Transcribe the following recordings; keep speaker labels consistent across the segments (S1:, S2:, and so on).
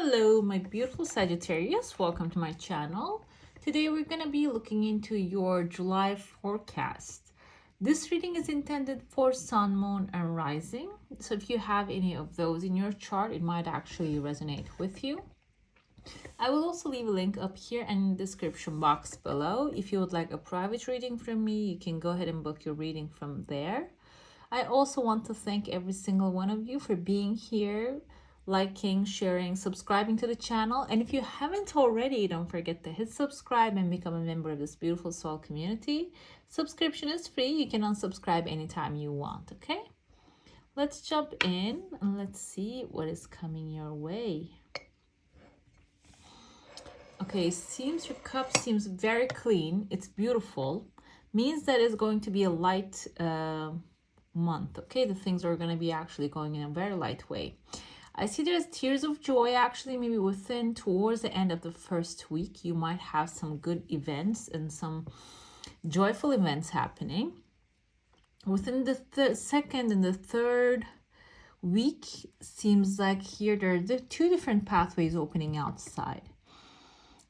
S1: Hello, my beautiful Sagittarius. Welcome to my channel. Today we're going to be looking into your July forecast. This reading is intended for Sun, Moon, and Rising. So if you have any of those in your chart, it might actually resonate with you. I will also leave a link up here and in the description box below. If you would like a private reading from me, you can go ahead and book your reading from there. I also want to thank every single one of you for being here, liking, sharing, subscribing to the channel. And if you haven't already, don't forget to hit subscribe and become a member of this beautiful soul community. Subscription is free. You can unsubscribe anytime you want, okay? Let's jump in and let's see what is coming your way. Okay, seems your cup seems very clean. It's beautiful. Means that it's going to be a light month, okay? The things are going to be actually going in a very light way. I see there's tears of joy actually maybe towards the end of the first week. You might have some good events and some joyful events happening. Within the second and the third week, seems like here there are two different pathways opening outside.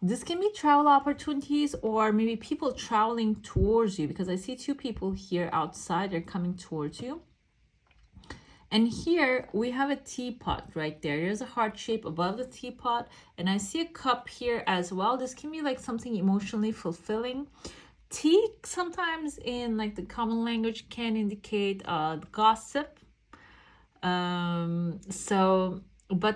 S1: This can be travel opportunities or maybe people traveling towards you, because I see two people here outside. They're coming towards you. And here we have a teapot right there. There's a heart shape above the teapot. And I see a cup here as well. This can be like something emotionally fulfilling. Tea sometimes in like the common language can indicate gossip. But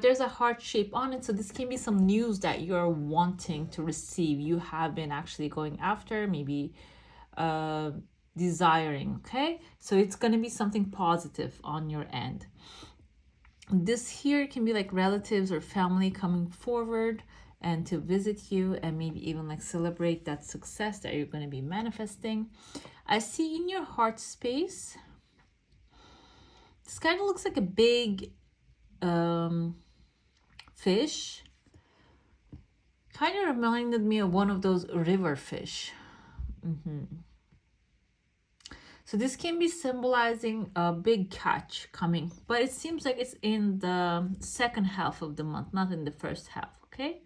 S1: there's a heart shape on it. So this can be some news that you're wanting to receive. You have been actually going after, maybe desiring, okay? So it's going to be something positive on your end. This here can be like relatives or family coming forward and to visit you and maybe even like celebrate that success that you're going to be manifesting. I see in your heart space, this kind of looks like a big fish. Kind of reminded me of one of those river fish. So this can be symbolizing a big catch coming, but it seems like it's in the second half of the month, not in the first half, okay?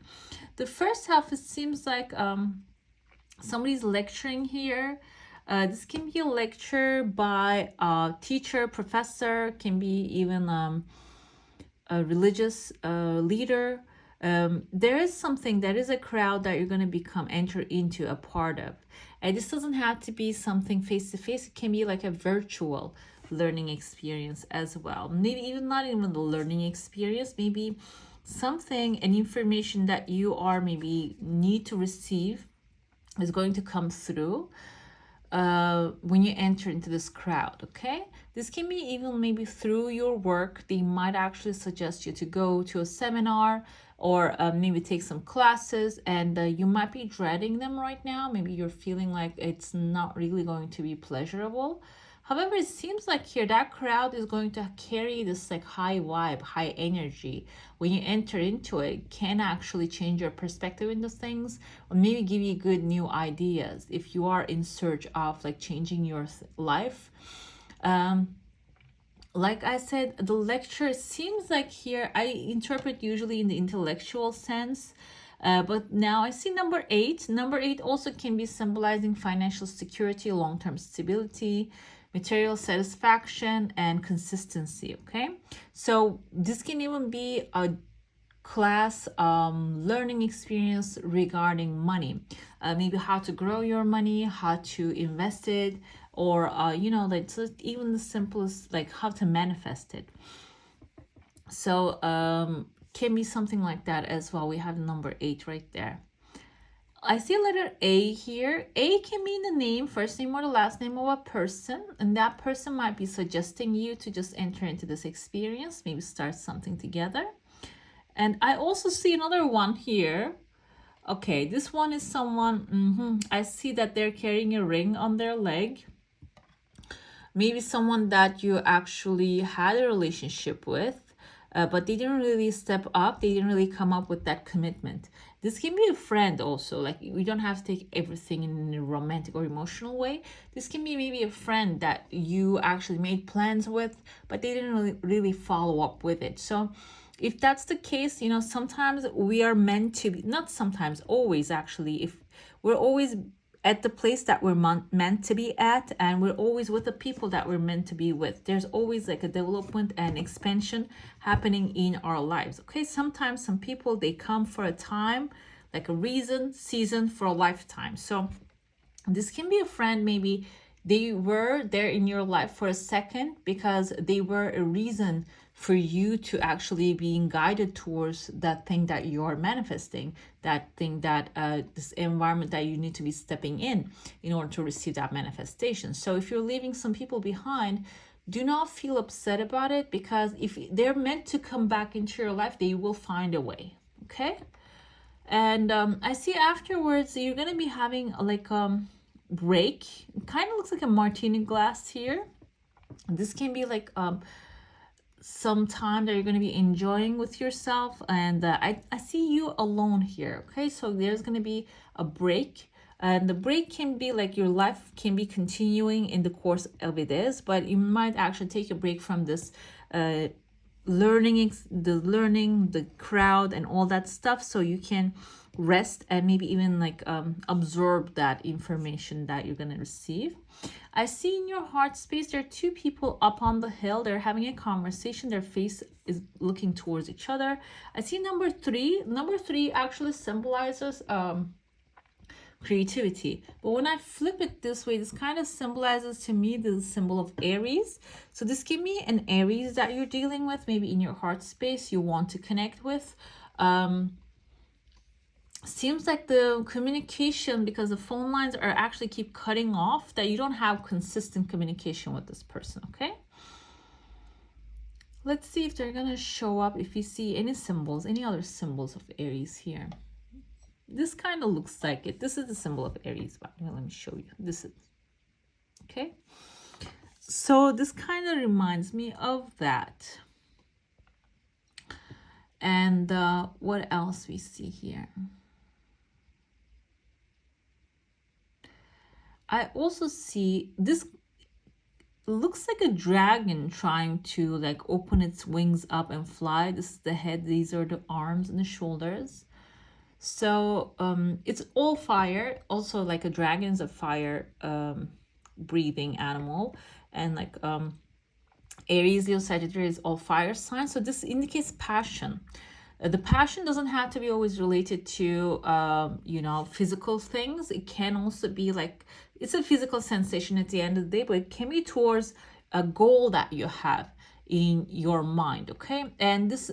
S1: The first half, it seems like somebody's lecturing here. This can be a lecture by a teacher, professor, can be even a religious leader. There is something, there is a crowd that you're going to enter into a part of. And this doesn't have to be something face-to-face. It can be like a virtual learning experience as well. Maybe even not even the learning experience, maybe something, an information that you are maybe need to receive is going to come through when you enter into this crowd, okay? This can be even maybe through your work. They might actually suggest you to go to a seminar or maybe take some classes, and you might be dreading them right now. Maybe you're feeling like it's not really going to be pleasurable. However, it seems like here that crowd is going to carry this like high vibe, high energy. When you enter into it, it can actually change your perspective into things, or maybe give you good new ideas if you are in search of like changing your life. Like I said, the lecture seems like here, I interpret usually in the intellectual sense, but now I see number 8. Number 8 also can be symbolizing financial security, long-term stability, material satisfaction, and consistency, okay? So this can even be a class learning experience regarding money, maybe how to grow your money, how to invest it, or you know, like even the simplest, like how to manifest it. So can be something like that as well. We have number 8 right there. I see letter A here. A can mean the name, first name or the last name of a person, and that person might be suggesting you to just enter into this experience, maybe start something together. And I also see another one here. Okay, this one is someone, I see that they're carrying a ring on their leg. Maybe someone that you actually had a relationship with, but they didn't really step up. They didn't really come up with that commitment. This can be a friend also. Like, we don't have to take everything in a romantic or emotional way. This can be maybe a friend that you actually made plans with, but they didn't really follow up with it. So If that's the case, you know, sometimes we are meant to be, not sometimes, always actually, if we're always at the place that we're meant to be at, and we're always with the people that we're meant to be with. There's always like a development and expansion happening in our lives. Okay, sometimes some people, they come for a time, like a reason, season, for a lifetime. So this can be a friend, maybe they were there in your life for a second because they were a reason for you to actually being guided towards that thing that you're manifesting, that thing that this environment that you need to be stepping in order to receive that manifestation. So if you're leaving some people behind, do not feel upset about it, because if they're meant to come back into your life, they will find a way. Okay. And I see afterwards you're gonna be having like break. It kind of looks like a martini glass here. This can be like some time that you're going to be enjoying with yourself, and I see you alone here. Okay, so there's going to be a break, and the break can be like your life can be continuing in the course of it is, but you might actually take a break from this learning, the crowd and all that stuff, so you can rest and maybe even like absorb that information that you're going to receive. I see in your heart space there are two people up on the hill. They're having a conversation. Their face is looking towards each other. I see number three actually symbolizes creativity, but when I flip it this way, this kind of symbolizes to me the symbol of Aries. So this give me an Aries that you're dealing with, maybe in your heart space you want to connect with. Seems like the communication, because the phone lines are actually keep cutting off, that you don't have consistent communication with this person. Okay, let's see if they're gonna show up, if you see any symbols, any other symbols of Aries here. This kind of looks like it. This is the symbol of Aries, but let me show you. This is okay. So this kind of reminds me of that. And what else we see here? I also see this looks like a dragon trying to like open its wings up and fly. This is the head, these are the arms and the shoulders. So it's all fire. Also, like a dragon is a fire breathing animal, and like Aries, Leo, Sagittarius, all fire signs. So this indicates passion. The passion doesn't have to be always related to you know, physical things. It can also be like, it's a physical sensation at the end of the day, but it can be towards a goal that you have in your mind. Okay, and this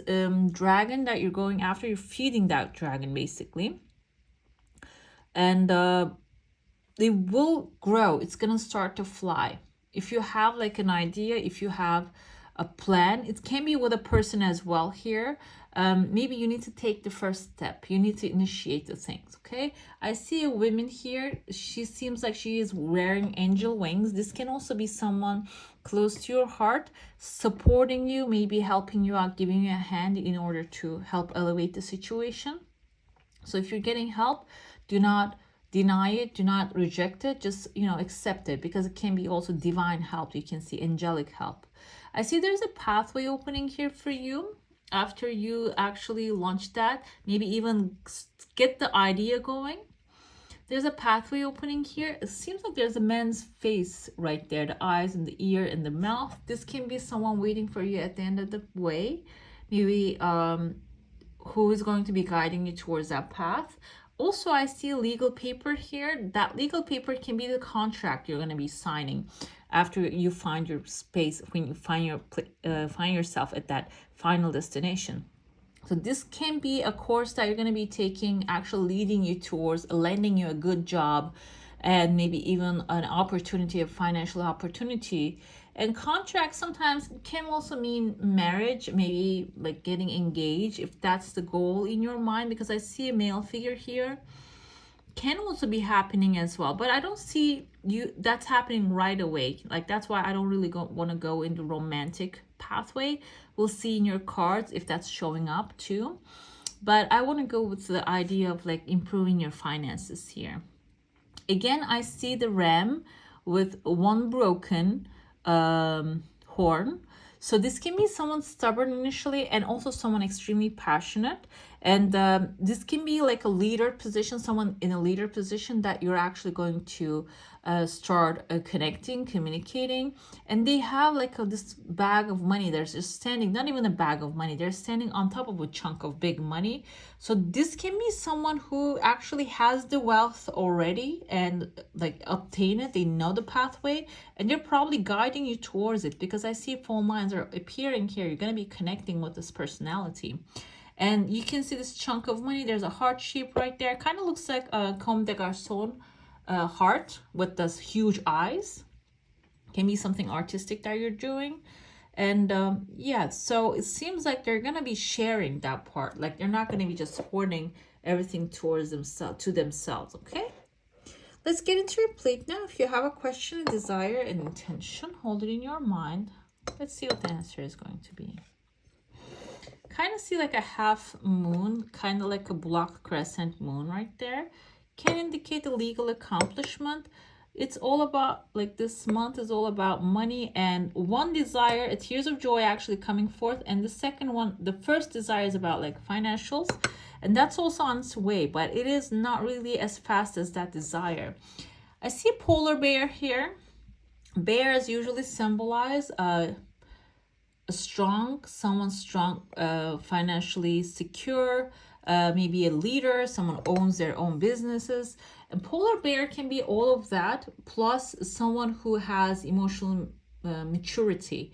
S1: dragon that you're going after, you're feeding that dragon basically, and they will grow. It's gonna start to fly. If you have like an idea, if you have a plan, it can be with a person as well here. Maybe you need to take the first step. You need to initiate the things. Okay, I see a woman here. She seems like she is wearing angel wings. This can also be someone close to your heart, supporting you, maybe helping you out, giving you a hand in order to help elevate the situation. So if you're getting help, do not deny it, do not reject it, just, you know, accept it, because it can be also divine help. You can see angelic help. I see there's a pathway opening here for you after you actually launch that, maybe even get the idea going. There's a pathway opening here. It seems like there's a man's face right there, the eyes and the ear and the mouth. This can be someone waiting for you at the end of the way, maybe who is going to be guiding you towards that path. Also, I see a legal paper here. That legal paper can be the contract you're going to be signing after you find your space, when you find yourself at that final destination. So this can be a course that you're going to be taking, actually leading you towards landing you a good job, and maybe even an opportunity, a financial opportunity. And contract sometimes can also mean marriage, maybe like getting engaged, if that's the goal in your mind, because I see a male figure here. Can also be happening as well, but I don't see you that's happening right away. Like, that's why I don't really want to go into romantic pathway. We'll see in your cards if that's showing up too, but I want to go with the idea of like improving your finances here. Again, I see the ram with one broken horn. So this can be someone stubborn initially and also someone extremely passionate. And this can be like a leader position, someone in a leader position that you're actually going to start connecting, communicating. And they have like this bag of money. They're just standing, not even a bag of money. They're standing on top of a chunk of big money. So this can be someone who actually has the wealth already and like obtain it. They know the pathway and they're probably guiding you towards it, because I see phone lines are appearing here. You're going to be connecting with this personality. And you can see this chunk of money. There's a heart shape right there. Kind of looks like a Comme des Garçons heart with those huge eyes. Can be something artistic that you're doing. And yeah, so it seems like they're going to be sharing that part. Like they're not going to be just hoarding everything towards themselves, to themselves, okay? Let's get into your plate now. If you have a question, a desire, an intention, hold it in your mind. Let's see what the answer is going to be. Kind of see like a half moon, kind of like a block crescent moon right there. Can indicate a legal accomplishment. It's all about, like this month is all about money and one desire, a tears of joy actually coming forth. And the second one, the first desire is about like financials. And that's also on its way, but it is not really as fast as that desire. I see a polar bear here. Bears usually symbolize someone strong, financially secure, maybe a leader, someone owns their own businesses. And polar bear can be all of that, plus someone who has emotional maturity.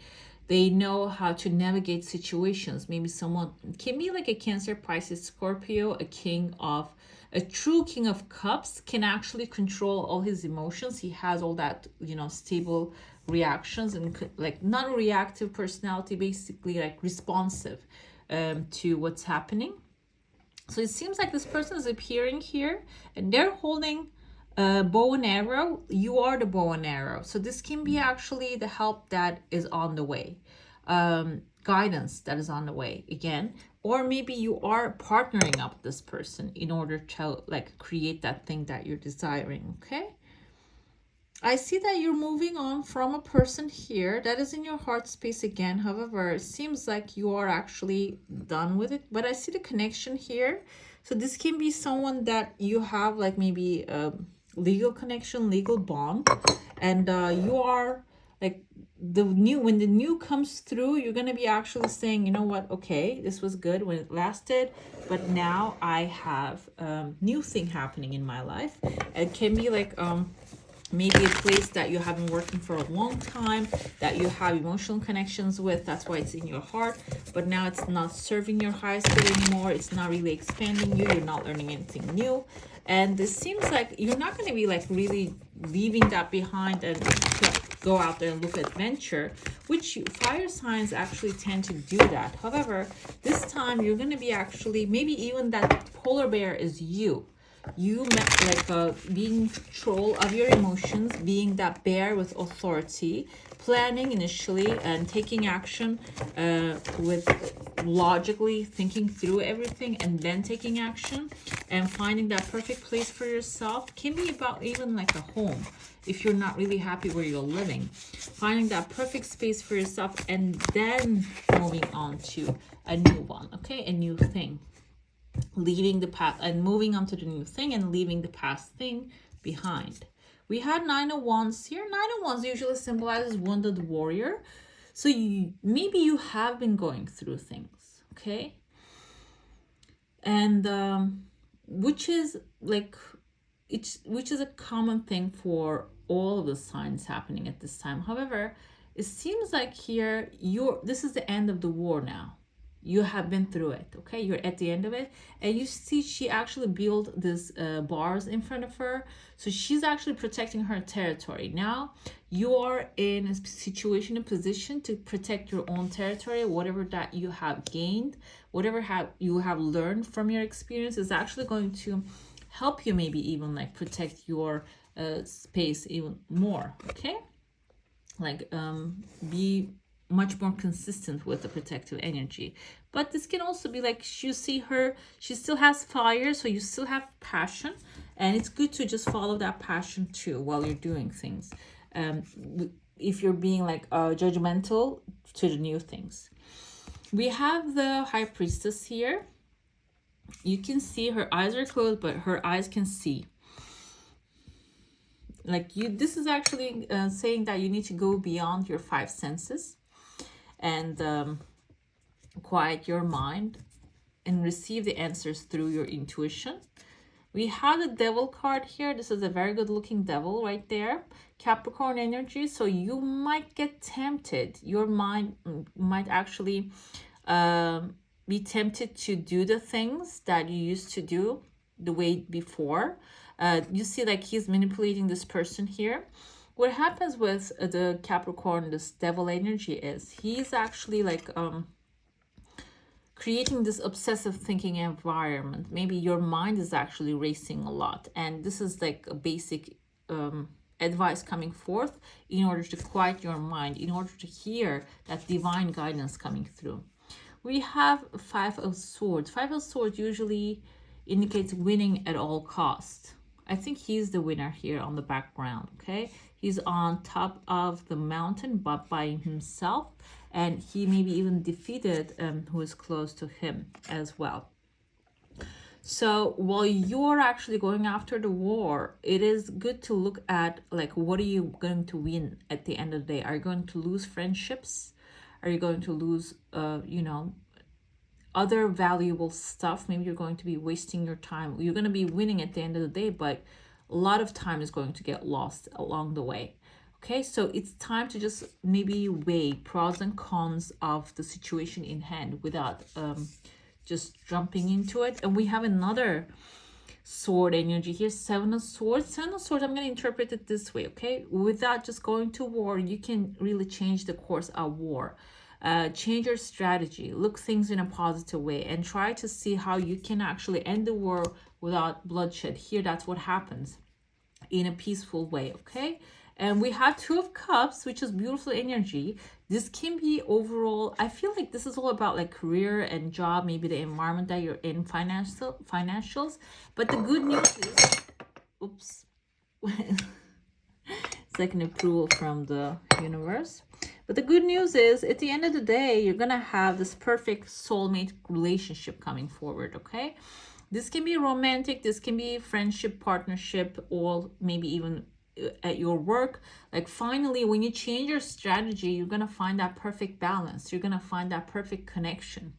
S1: They know how to navigate situations. Maybe someone can be like a Cancer, Pisces, Scorpio, a true king of cups can actually control all his emotions. He has all that, stable reactions and like non-reactive personality, basically like responsive to what's happening. So it seems like this person is appearing here and they're holding a bow and arrow. You are the bow and arrow. So this can be actually the help that is on the way, guidance that is on the way again. Or maybe you are partnering up with this person in order to like create that thing that you're desiring, okay? I see that you're moving on from a person here that is in your heart space again. However, it seems like you are actually done with it. But I see the connection here. So this can be someone that you have like maybe a legal connection, legal bond. And you are like when the new comes through, you're going to be actually saying, you know what? Okay, this was good when it lasted. But now I have new thing happening in my life. It can be like maybe a place that you have been working for a long time, that you have emotional connections with. That's why it's in your heart. But now it's not serving your highest good anymore. It's not really expanding you. You're not learning anything new. And this seems like you're not going to be like really leaving that behind and go out there and look at adventure, which fire signs actually tend to do that. However, this time you're going to be actually, maybe even that polar bear is you. You met like being in control of your emotions, being that bear with authority, planning initially and taking action with logically thinking through everything and then taking action and finding that perfect place for yourself. Can be about even like a home if you're not really happy where you're living. Finding that perfect space for yourself and then moving on to a new one, okay? A new thing. Leaving the past and moving on to the new thing and leaving the past thing behind. We had Nine of Wands here. Nine of Wands usually symbolizes wounded warrior. So maybe you have been going through things, okay? And which is like, which is a common thing for all of the signs happening at this time. However, it seems like here this is the end of the war now. You have been through it, okay? You're at the end of it. And you see she actually built this bars in front of her. So she's actually protecting her territory. Now you are in a situation, a position to protect your own territory. Whatever that you have gained, whatever you have learned from your experience is actually going to help you maybe even like protect your space even more, okay? Like be much more consistent with the protective energy. But this can also be like, you see her, she still has fire, so you still have passion, and it's good to just follow that passion too while you're doing things. if you're being like judgmental to the new things. We have the High Priestess here. You can see her eyes are closed, but her eyes can see. Like this is actually saying that you need to go beyond your five senses and quiet your mind and receive the answers through your intuition. We have the Devil card here. This is a very good looking devil right there. Capricorn energy. So you might get tempted. Your mind might actually be tempted to do the things that you used to do the way before. You see like he's manipulating this person here. What happens with the Capricorn, this devil energy, is he's actually like creating this obsessive thinking environment. Maybe your mind is actually racing a lot, and this is like a basic advice coming forth in order to quiet your mind, in order to hear that divine guidance coming through. We have Five of Swords. Five of Swords usually indicates winning at all costs. I think he's the winner here on the background, okay? He's on top of the mountain but by himself, and he maybe even defeated who is close to him as well. So while you're actually going after the war, it is good to look at like, what are you going to win at the end of the day? Are you going to lose friendships? Are you going to lose, other valuable stuff? Maybe you're going to be wasting your time. You're going to be winning at the end of the day, but a lot of time is going to get lost along the way. Okay, so it's time to just maybe weigh pros and cons of the situation in hand without just jumping into it. And we have another sword energy here, Seven of Swords. Seven of Swords, I'm going to interpret it this way, okay? Without just going to war, you can really change the course of war. Change your strategy, look things in a positive way, and try to see how you can actually end the war without bloodshed. Here, that's what happens in a peaceful way, okay? And we have Two of Cups, which is beautiful energy. This can be overall, I feel like this is all about like career and job, maybe the environment that you're in, financials. But the good news is, oops, second approval from the universe. But the good news is, at the end of the day, you're going to have this perfect soulmate relationship coming forward, okay? This can be romantic, this can be friendship, partnership, or maybe even at your work. Like finally, when you change your strategy, you're going to find that perfect balance. You're going to find that perfect connection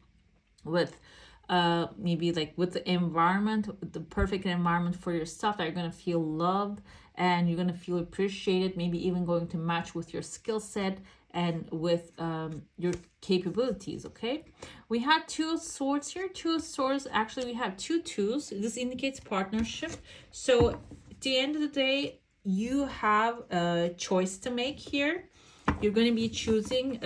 S1: with maybe like with the environment, the perfect environment for yourself, that you're going to feel loved and you're going to feel appreciated, maybe even going to match with your skill set and with your capabilities, okay? We had Two of Swords here. Two of Swords, actually we have two twos. This indicates partnership. So at the end of the day, you have a choice to make here. You're going to be choosing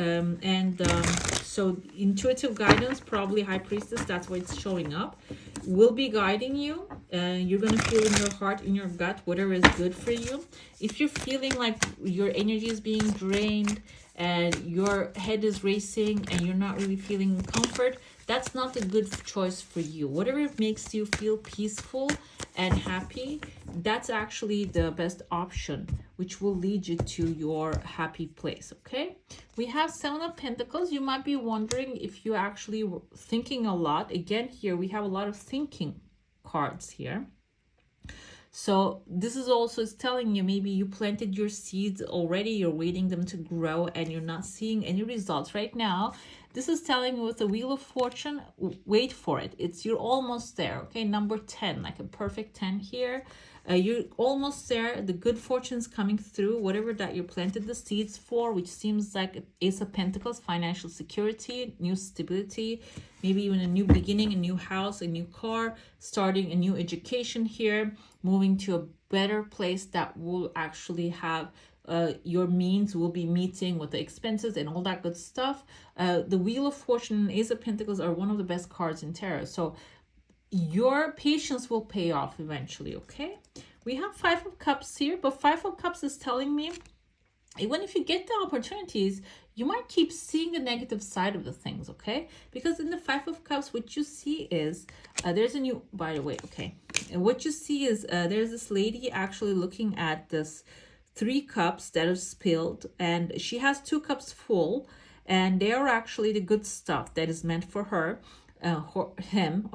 S1: so intuitive guidance, probably High Priestess, that's what it's showing up, will be guiding you. You're going to feel in your heart, in your gut, whatever is good for you. If you're feeling like your energy is being drained and your head is racing and you're not really feeling comfort, that's not a good choice for you. Whatever makes you feel peaceful and happy, that's actually the best option, which will lead you to your happy place, okay? We have Seven of Pentacles. You might be wondering if you actually were thinking a lot. Again, here we have a lot of thinking cards here. So this is also telling you maybe you planted your seeds already, you're waiting them to grow and you're not seeing any results right now. This is telling you with the Wheel of Fortune, wait for it. You're almost there, okay? Number 10, like a perfect 10 here. You're almost there. The good fortune's coming through, whatever that you planted the seeds for, which seems like Ace of Pentacles, financial security, new stability, maybe even a new beginning, a new house, a new car, starting a new education here, moving to a better place that will actually have your means, will be meeting with the expenses and all that good stuff. The Wheel of Fortune and Ace of Pentacles are one of the best cards in tarot. So your patience will pay off eventually, okay? We have Five of Cups here, but Five of Cups is telling me, even if you get the opportunities, you might keep seeing the negative side of the things, okay? Because in the Five of Cups, what you see is, there's a new, by the way, okay? And what you see is there's this lady actually looking at this 3 cups that are spilled, and she has 2 cups full, and they are actually the good stuff that is meant for her, him,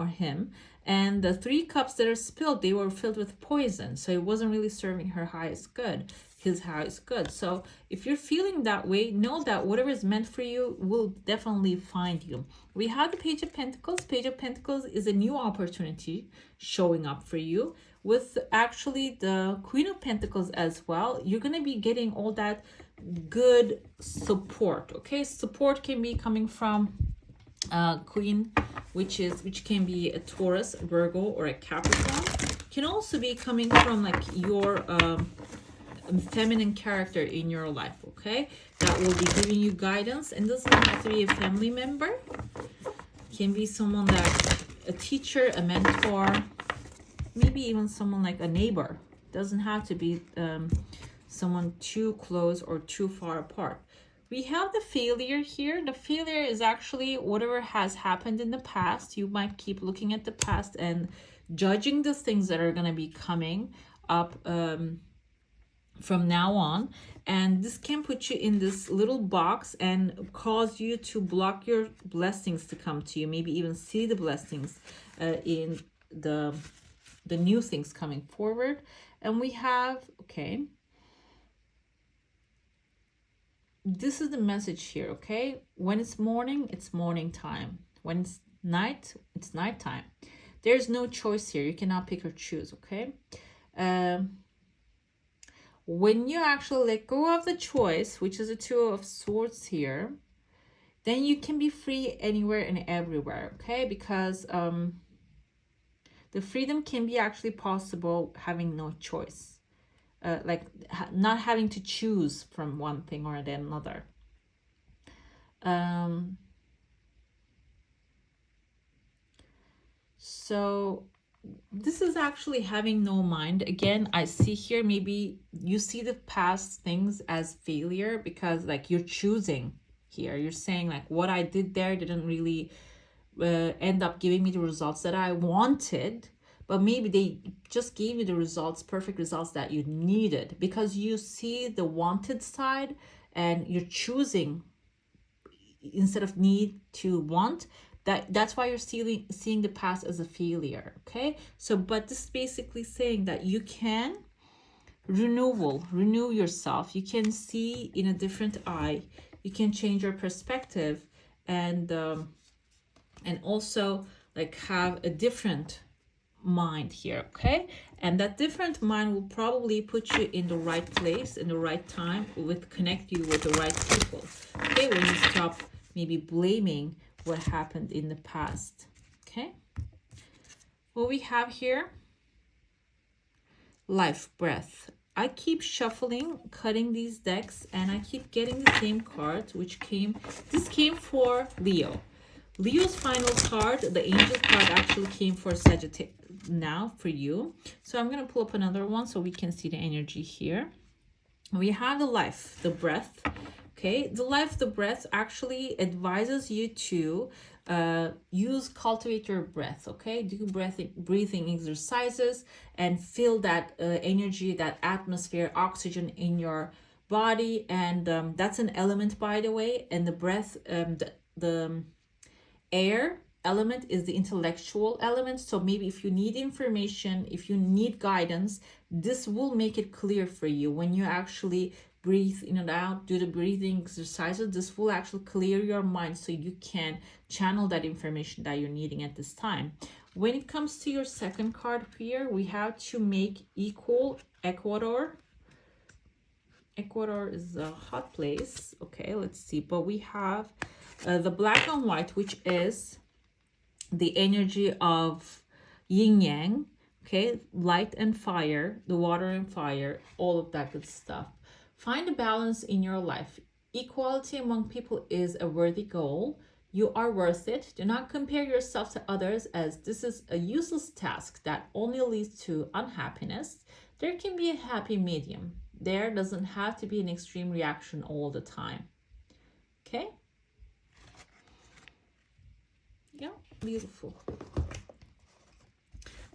S1: and the 3 cups that are spilled, they were filled with poison, so it wasn't really serving her highest good, his highest good. So if you're feeling that way, know that whatever is meant for you will definitely find you. We have the Page of Pentacles. Page of Pentacles is a new opportunity showing up for you. With actually the Queen of Pentacles as well, you're going to be getting all that good support. Okay, support can be coming from Queen, which can be a Taurus, Virgo, or a Capricorn. Can also be coming from like your feminine character in your life. Okay, that will be giving you guidance, and doesn't have to be a family member. Can be someone that's a teacher, a mentor, maybe even someone like a neighbor. Doesn't have to be someone too close or too far apart. We have the failure here. The failure is actually whatever has happened in the past. You might keep looking at the past and judging the things that are going to be coming up from now on. And this can put you in this little box and cause you to block your blessings to come to you. Maybe even see the blessings in the new things coming forward. And we have, okay, this is the message here, okay? When it's morning time. When it's night, it's nighttime. There's no choice here. You cannot pick or choose, okay? When you actually let go of the choice, which is a 2 of Swords here, then you can be free anywhere and everywhere, okay? Because the freedom can be actually possible having no choice. Like not having to choose from one thing or another. So this is actually having no mind. Again, I see here, maybe you see the past things as failure because like you're choosing here. You're saying like what I did there didn't really end up giving me the results that I wanted. But maybe they just gave you the results, perfect results that you needed, because you see the wanted side and you're choosing instead of need to want. That's why you're seeing the past as a failure. Okay, so but this is basically saying that you can renew yourself. You can see in a different eye. You can change your perspective and also like have a different mind here, okay? And that different mind will probably put you in the right place in the right time, with connect you with the right people, okay? When you stop maybe blaming what happened in the past, okay? What we have here, life, breath. I keep shuffling, cutting these decks, and I keep getting the same cards, this came for Leo. Leo's final card, the angel card, actually came for Sagittarius now for you. So I'm going to pull up another one so we can see the energy here. We have the life, the breath. Okay, the life, the breath actually advises you to cultivate your breath. Okay, do breathing exercises and feel that energy, that atmosphere, oxygen in your body. And that's an element, by the way. And the breath, the air element is the intellectual element. So maybe if you need information, if you need guidance, this will make it clear for you. When you actually breathe in and out, do the breathing exercises, this will actually clear your mind so you can channel that information that you're needing at this time. When it comes to your second card here, we have to make equal Ecuador. Ecuador is a hot place. Okay, let's see. But we have the black and white, which is the energy of yin yang, okay, light and fire, the water and fire, all of that good stuff. Find a balance in your life. Equality among people is a worthy goal. You are worth it. Do not compare yourself to others, as this is a useless task that only leads to unhappiness. There can be a happy medium. There doesn't have to be an extreme reaction all the time. Okay? Yeah, beautiful.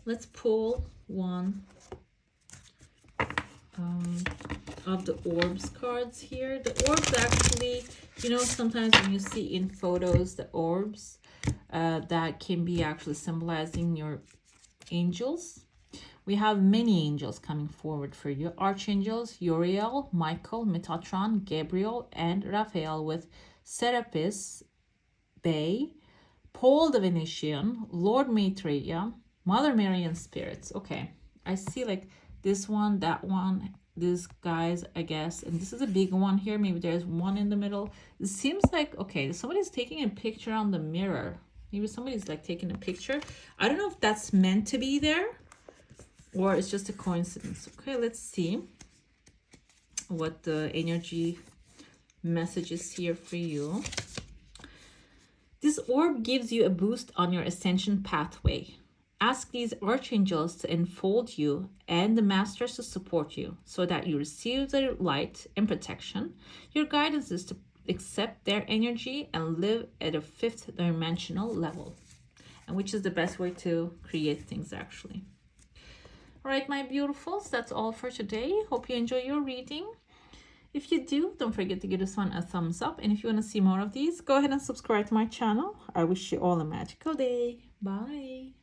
S1: Let's pull one of the orbs cards here. The orbs actually, you know, sometimes when you see in photos the orbs, that can be actually symbolizing your angels. We have many angels coming forward for you. Archangels, Uriel, Michael, Metatron, Gabriel, and Raphael, with Serapis, Bay, Paul Divination, Lord Maitreya, Mother Mary, and spirits. Okay, I see like this one, that one, these guys, I guess, and this is a big one here. Maybe there's one in the middle. It seems like, okay, somebody's taking a picture on the mirror. Maybe somebody's like taking a picture. I don't know if that's meant to be there or it's just a coincidence. Okay, let's see what the energy message is here for you. This orb gives you a boost on your ascension pathway. Ask these archangels to enfold you and the masters to support you so that you receive their light and protection. Your guidance is to accept their energy and live at a 5th dimensional level, and which is the best way to create things actually. All right, my beautifuls, that's all for today. Hope you enjoy your reading. If you do, don't forget to give this one a thumbs up. And if you want to see more of these, go ahead and subscribe to my channel. I wish you all a magical day. Bye.